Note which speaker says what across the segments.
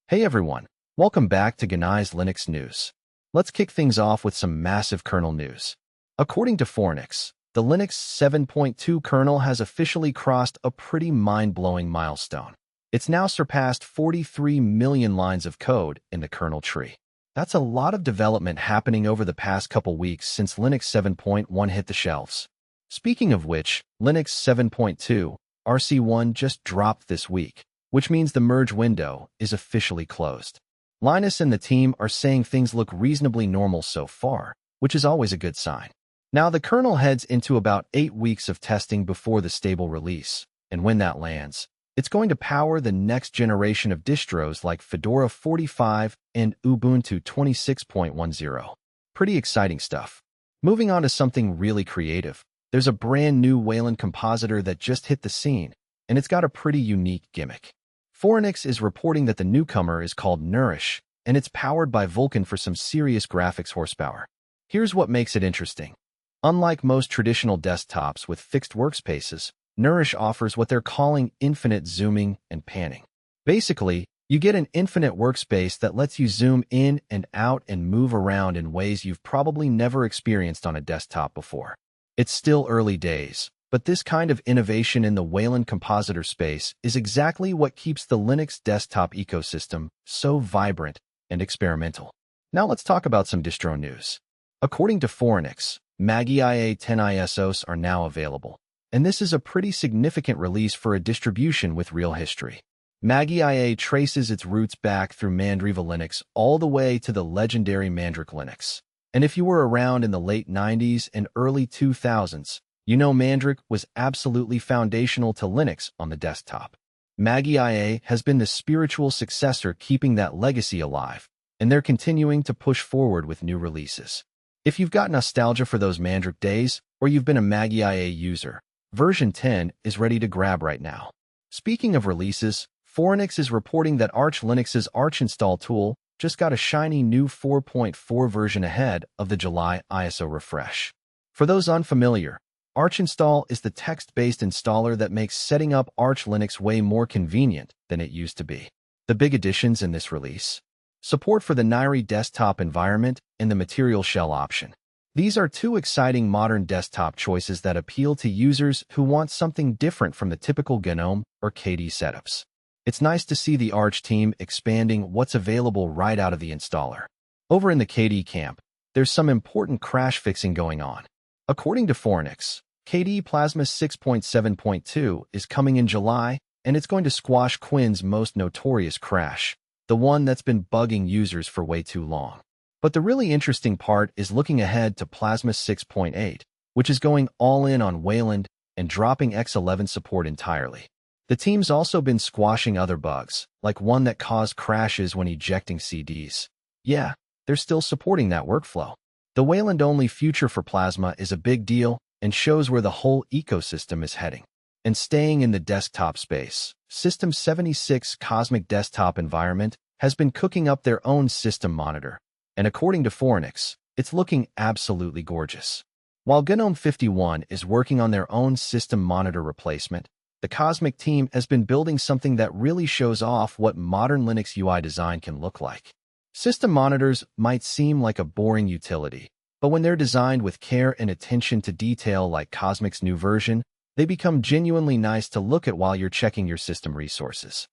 Speaker 1: Hey everyone, welcome back to Genai's Linux News. Let's kick things off with some massive kernel news. According to Fornix, the Linux 7.2 kernel has officially crossed a pretty mind-blowing milestone. It's now surpassed 43 million lines of code in the kernel tree. That's a lot of development happening over the past couple weeks since Linux 7.1 hit the shelves. Speaking of which, Linux 7.2 RC1 just dropped this week, which means the merge window is officially closed. Linus and the team are saying things look reasonably normal so far, which is always a good sign. Now the kernel heads into about 8 weeks of testing before the stable release, and when that lands, it's going to power the next generation of distros like Fedora 45 and Ubuntu 26.10. Pretty exciting stuff. Moving on to something really creative, there's a brand new Wayland compositor that just hit the scene, and it's got a pretty unique gimmick. Fornix is reporting that the newcomer is called Nourish, and it's powered by Vulkan for some serious graphics horsepower. Here's what makes it interesting. Unlike most traditional desktops with fixed workspaces, Nourish offers what they're calling infinite zooming and panning. Basically, you get an infinite workspace that lets you zoom in and out and move around in ways you've probably never experienced on a desktop before. It's still early days, but this kind of innovation in the Wayland compositor space is exactly what keeps the Linux desktop ecosystem so vibrant and experimental. Now let's talk about some distro news. According to Fornix, Mageia 10 ISOs are now available, and this is a pretty significant release for a distribution with real history. Mageia traces its roots back through Mandriva Linux all the way to the legendary Mandrake Linux. And if you were around in the late 90s and early 2000s, you know Mandrake was absolutely foundational to Linux on the desktop. Mageia has been the spiritual successor keeping that legacy alive, and they're continuing to push forward with new releases. If you've got nostalgia for those Mandrake days, or you've been a Mageia user, version 10 is ready to grab right now. Speaking of releases, Fornix is reporting that Arch Linux's Archinstall tool just got a shiny new 4.4 version ahead of the July ISO refresh. For those unfamiliar, Archinstall is the text-based installer that makes setting up Arch Linux way more convenient than it used to be. The big additions in this release: support for the Nairi desktop environment and the Material Shell option. These are two exciting modern desktop choices that appeal to users who want something different from the typical GNOME or KDE setups. It's nice to see the Arch team expanding what's available right out of the installer. Over in the KDE camp, there's some important crash fixing going on. According to Fornix, KDE Plasma 6.7.2 is coming in July, and it's going to squash KWin's most notorious crash, the one that's been bugging users for way too long. But the really interesting part is looking ahead to Plasma 6.8, which is going all in on Wayland and dropping X11 support entirely. The team's also been squashing other bugs, like one that caused crashes when ejecting CDs. Yeah, they're still supporting that workflow. The Wayland-only future for Plasma is a big deal and shows where the whole ecosystem is heading. And staying in the desktop space, System 76 Cosmic Desktop Environment has been cooking up their own system monitor, and according to Fornix, it's looking absolutely gorgeous. While GNOME 51 is working on their own system monitor replacement, the Cosmic team has been building something that really shows off what modern Linux UI design can look like. System monitors might seem like a boring utility, but when they're designed with care and attention to detail like Cosmic's new version, they become genuinely nice to look at while you're checking your system resources.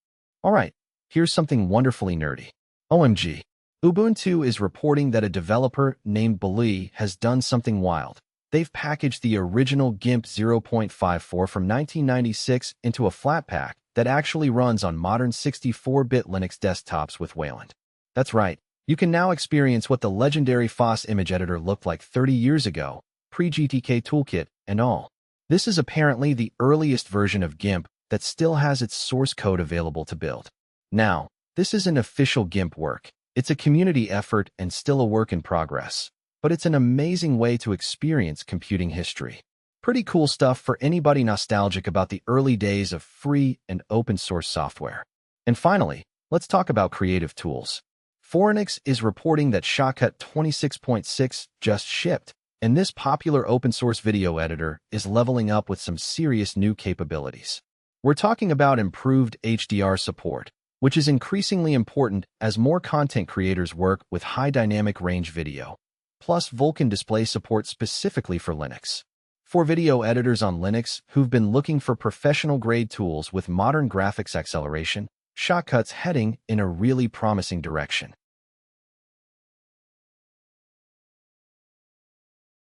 Speaker 1: Alright, here's something wonderfully nerdy. OMG. Ubuntu is reporting that a developer named Bali has done something wild. They've packaged the original GIMP 0.54 from 1996 into a Flatpak that actually runs on modern 64-bit Linux desktops with Wayland. That's right, you can now experience what the legendary FOSS image editor looked like 30 years ago, pre-GTK toolkit and all. This is apparently the earliest version of GIMP that still has its source code available to build. Now, this isn't official GIMP work. It's a community effort and still a work in progress, but it's an amazing way to experience computing history. Pretty cool stuff for anybody nostalgic about the early days of free and open source software. And finally, let's talk about creative tools. Fornix is reporting that Shotcut 26.6 just shipped, and this popular open-source video editor is leveling up with some serious new capabilities. We're talking about improved HDR support, which is increasingly important as more content creators work with high dynamic range video. Plus, Vulkan display support specifically for Linux. For video editors on Linux who've been looking for professional-grade tools with modern graphics acceleration, Shotcut's heading in a really promising direction.